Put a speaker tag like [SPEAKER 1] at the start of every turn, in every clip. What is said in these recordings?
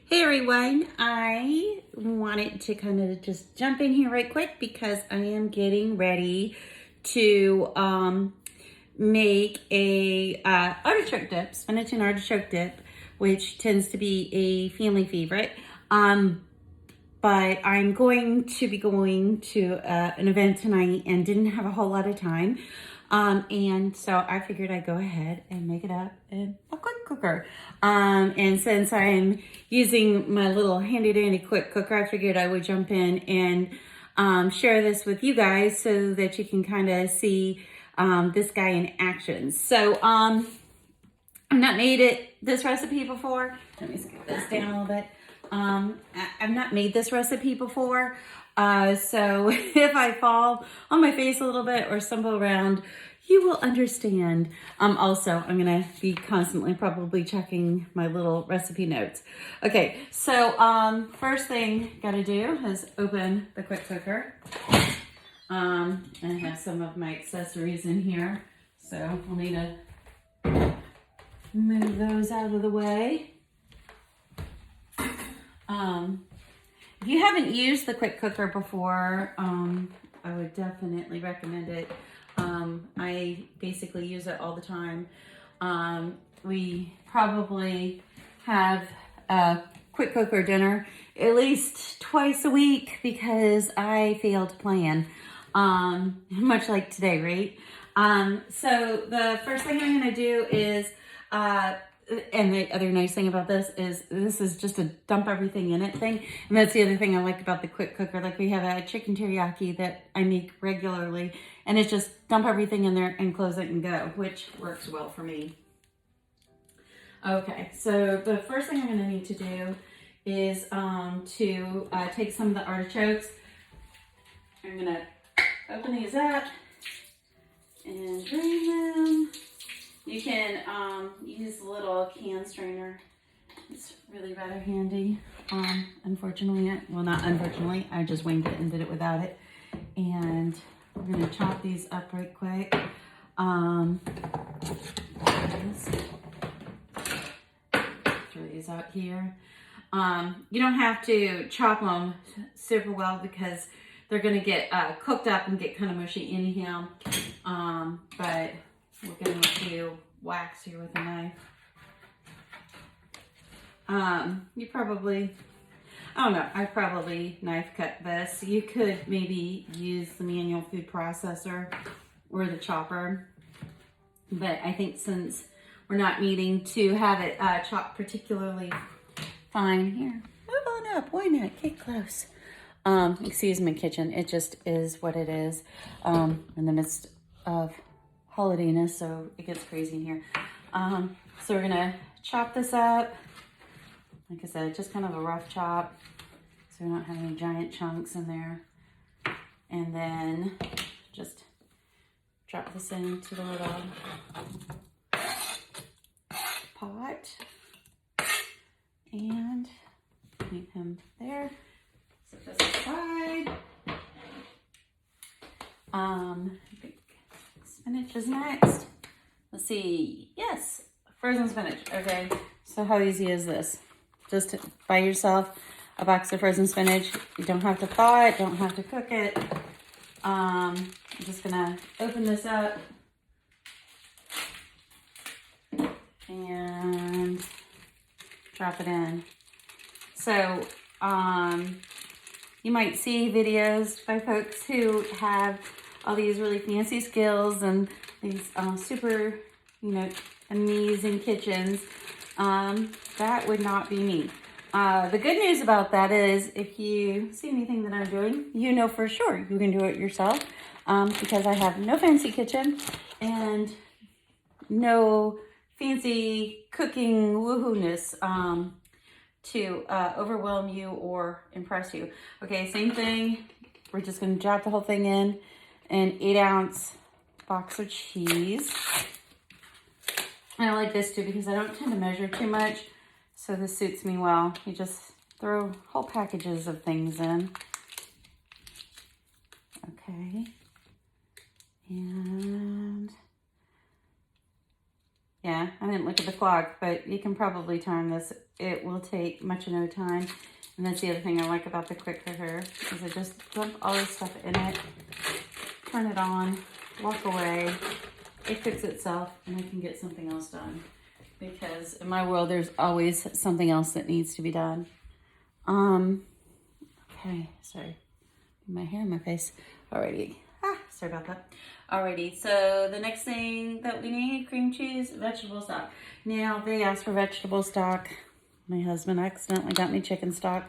[SPEAKER 1] Hey everyone, I wanted to kind of just jump in here right quick because I am getting ready to make a artichoke dip, spinach and artichoke dip, which tends to be a family favorite. But I'm going to be going to an event tonight and didn't have a whole lot of time. And so I figured I'd go ahead and make it up in a quick cooker. And since I'm using my little handy dandy quick cooker, I figured I would jump in and share this with you guys so that you can kind of see this guy in action. So I've not made this recipe before. Let me scoot this down a little bit. I've not made this recipe before, so if I fall on my face a little bit or stumble around, you will understand. Also, I'm gonna be constantly probably checking my little recipe notes. Okay, so first thing gotta do is open the quick cooker. And I have some of my accessories in here, so we'll need to move those out of the way. If you haven't used the quick cooker before, I would definitely recommend it. I basically use it all the time. We probably have a quick cooker dinner at least twice a week because I failed to plan, much like today, right? So the first thing I'm going to do is, and the other nice thing about this is just a dump everything in it thing. And that's the other thing I like about the quick cooker. Like we have a chicken teriyaki that I make regularly, and it's just dump everything in there and close it and go, which works well for me. Okay, so the first thing I'm going to need to do is to take some of the artichokes. I'm going to open these up and drain them. You can use the little can strainer. It's really rather handy. Unfortunately, not unfortunately, I just winged it and did it without it. And we're gonna chop these up right quick. Throw these out here. You don't have to chop them super well because they're gonna get cooked up and get kind of mushy anyhow. But we're going to wax here with a knife. You probably, I don't know, I probably knife cut this. You could maybe use the manual food processor or the chopper. But I think since we're not needing to have it chopped particularly fine, here, move on up, why not, get close. Excuse my kitchen, it just is what it is in the midst of holidayiness, so it gets crazy in here. So we're gonna chop this up. Like I said, just kind of a rough chop, so we don't have any giant chunks in there. And then just drop this into the little pot and leave him there. Set this aside. Spinach is next. Let's see. Yes, frozen spinach. Okay, so how easy is this? Just buy yourself a box of frozen spinach. You don't have to thaw it, don't have to cook it. I'm just gonna open this up and drop it in. So, you might see videos by folks who have all these really fancy skills and these super, amazing kitchens. That would not be me. The good news about that is if you see anything that I'm doing, you know for sure you can do it yourself because I have no fancy kitchen and no fancy cooking woohoo-ness to overwhelm you or impress you. Okay, same thing. We're just gonna drop the whole thing in an 8-ounce box of cheese. And I like this too because I don't tend to measure too much, so this suits me well. You just throw whole packages of things in. Okay. And Yeah, I didn't look at the clock, but you can probably time this. It will take much of no time. And that's the other thing I like about the quick cooker is I just dump all this stuff in it, turn it on, walk away. It cooks itself and I can get something else done. Because in my world, there's always something else that needs to be done. Okay, sorry. My hair in my face. Alrighty. Sorry about that. Alrighty, so the next thing that we need, cream cheese, vegetable stock. Now, they asked for vegetable stock. My husband accidentally got me chicken stock.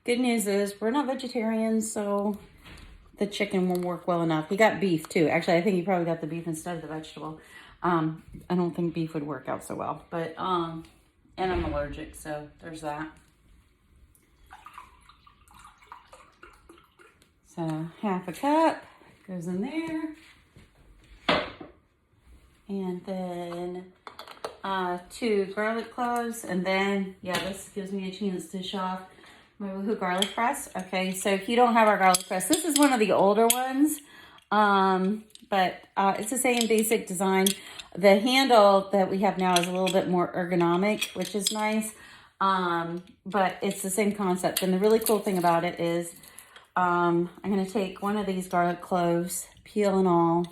[SPEAKER 1] Good news is, we're not vegetarians, so the chicken will work well enough. He got beef, too. Actually, I think he probably got the beef instead of the vegetable. I don't think beef would work out so well. But, and I'm allergic, so there's that. So, half a cup goes in there. And then 2 garlic cloves. And then, yeah, this gives me a chance to show off my Woohoo garlic press. Okay, so if you don't have our garlic press, this is one of the older ones. But it's the same basic design. The handle that we have now is a little bit more ergonomic, which is nice. But it's the same concept. And the really cool thing about it is I'm going to take one of these garlic cloves, peel and all,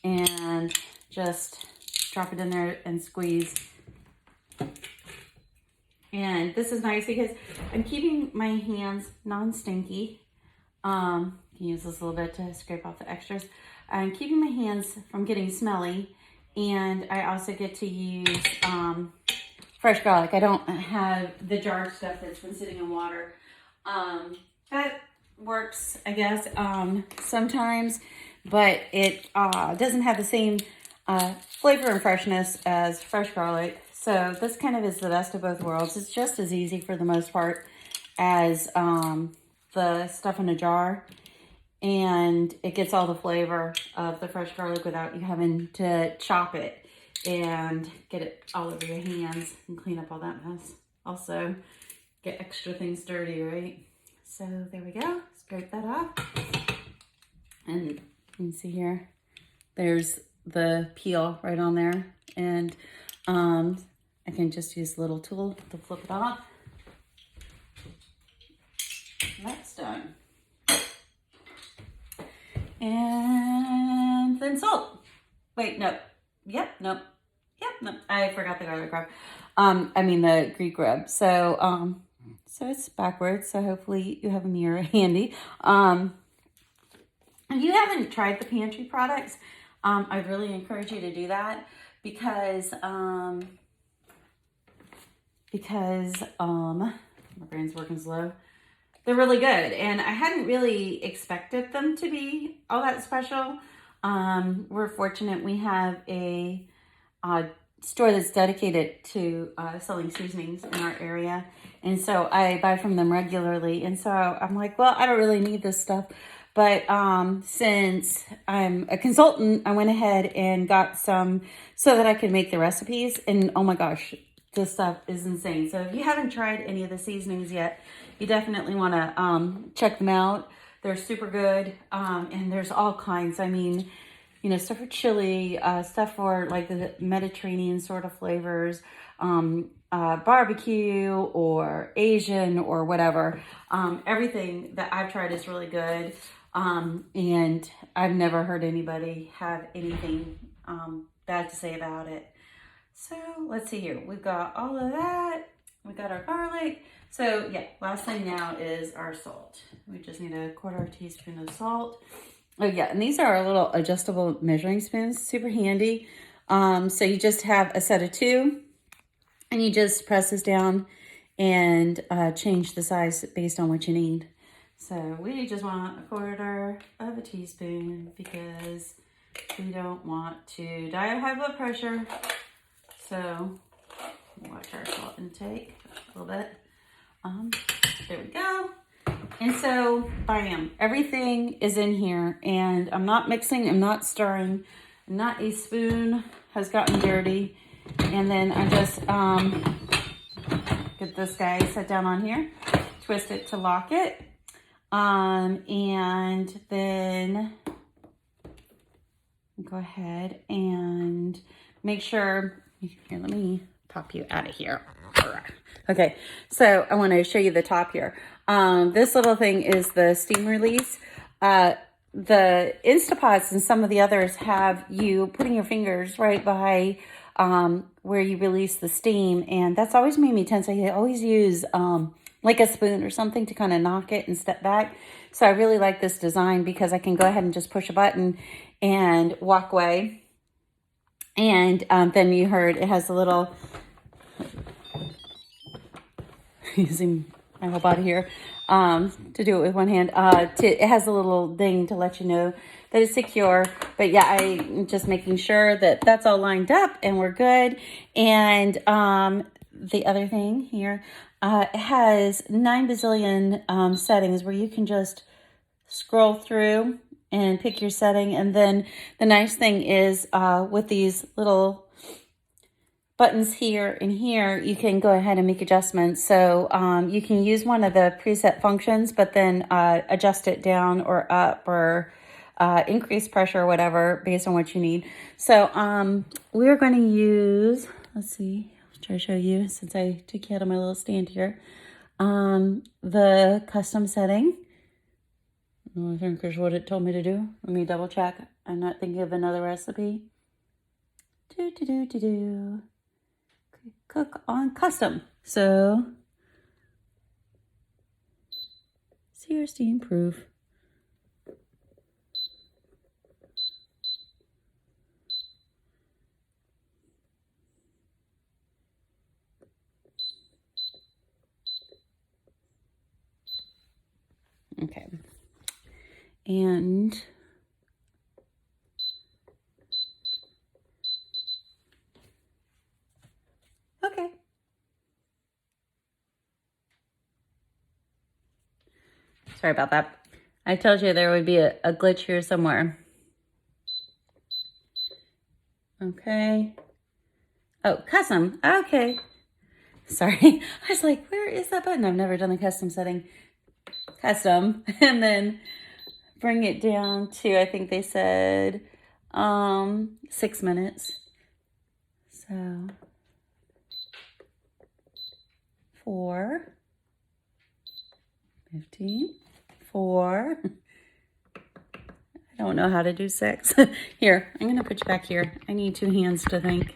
[SPEAKER 1] and just drop it in there and squeeze. And this is nice because I'm keeping my hands non-stinky. You can use this a little bit to scrape off the extras. I'm keeping my hands from getting smelly. And I also get to use fresh garlic. I don't have the jar stuff that's been sitting in water. That works, I guess, sometimes. But it doesn't have the same flavor and freshness as fresh garlic. So this kind of is the best of both worlds. It's just as easy for the most part as the stuff in a jar. And it gets all the flavor of the fresh garlic without you having to chop it and get it all over your hands and clean up all that mess. Also, get extra things dirty, right? So there we go. Scrape that off. And you can see here, there's the peel right on there. And I can just use a little tool to flip it off. And that's done. And then salt. Wait, no. Yep, no. Yep, no. I forgot the garlic rub. I mean the Greek rub. So, so it's backwards. So hopefully you have a mirror handy. If you haven't tried the pantry products, I'd really encourage you to do that because my brain's working slow. They're really good, and I hadn't really expected them to be all that special. We're fortunate we have a store that's dedicated to selling seasonings in our area, and so I buy from them regularly. And so I'm like, well, I don't really need this stuff, but since I'm a consultant, I went ahead and got some so that I could make the recipes. And oh my gosh, this stuff is insane. So if you haven't tried any of the seasonings yet, you definitely want to check them out. They're super good, and there's all kinds. I mean, you know, stuff for chili, stuff for like the Mediterranean sort of flavors, barbecue or Asian or whatever. Everything that I've tried is really good, and I've never heard anybody have anything bad to say about it. So let's see here. We've got all of that. We got our garlic. So yeah, last thing now is our salt. We just need a 1/4 teaspoon of salt. Oh yeah, and these are our little adjustable measuring spoons, super handy. So you just have a set of 2 and you just press this down and change the size based on what you need. So we just want a 1/4 teaspoon because we don't want to die of high blood pressure. So watch our salt intake a little bit. There we go. And so, bam, everything is in here. And I'm not mixing, I'm not stirring. Not a spoon has gotten dirty. And then I just get this guy set down on here, twist it to lock it. And then go ahead and make sure Here, let me pop you out of here. All right. Okay, so I want to show you the top here. This little thing is the steam release. The Instapots and some of the others have you putting your fingers right by where you release the steam, and that's always made me tense. I always use like a spoon or something to kind of knock it and step back. So I really like this design because I can go ahead and just push a button and walk away. And then you heard it has a little, using my whole body here to do it with one hand. It has a little ding to let you know that it's secure. But yeah, I'm just making sure that that's all lined up and we're good. And the other thing here, it has 9 bazillion settings where you can just scroll through and pick your setting. And then the nice thing is with these little buttons here and here, you can go ahead and make adjustments. So you can use one of the preset functions, but then adjust it down or up or increase pressure or whatever based on what you need. So we're going to use, let's see, I'll try to show you since I took you out of my little stand here, the custom setting. I think here's what it told me to do. Let me double check. I'm not thinking of another recipe. Cook on custom. So, sear steam proof. Okay. And okay. Sorry about that. I told you there would be a glitch here somewhere. Okay. Oh, custom. Okay. Sorry. I was like, where is that button? I've never done the custom setting. Custom. And then bring it down to, I think they said 6 minutes. So 4, 15, 4. I don't know how to do 6. Here, I'm going to put you back here. I need 2 hands to think.